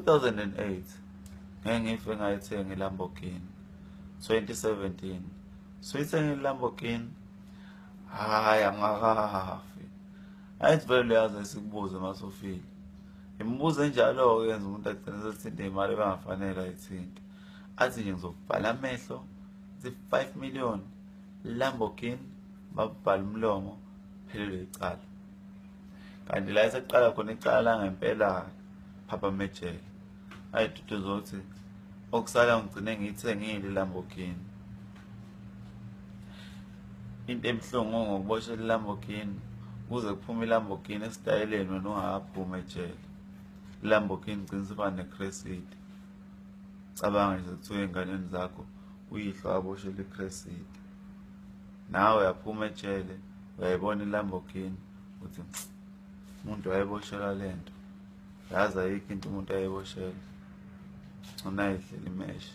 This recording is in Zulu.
2008 ngeke ngife ngayithenga iLamborghini. 2017 soyithenga iLamborghini. Hayi angakafi. Ayithi vele uyazi sikubuze masofile. Imibuzo enjalo-ke yenza umuntu agcine sesithinta imali ebangafanele ayithinte. Athi nje ngizobhala amehlo, 5 million, Lamborghini, babhala umlomo, phelele icala. Kanti la esaqala khona icala langempela Papa Mejele. Ayidudu zokuthi okusala ngigcine ngiyithengile iLamborghini. Into ebuhlungu ngokuboshela iLamborghini kuze kuphume iLamborghini esitayeleni wena ungakaphumi ejele. iLamborghini igcina siba necrescit. Cabanga nje kuthiwa ey'nganeni zakho uyihlo waboshela icrescit. Nawe uyaphuma ejele uyayibona iLamborghini uthi umuntu wayeboshela lento. Yazi ayikho into umuntu ayeboshela. Unayidlela imeshi.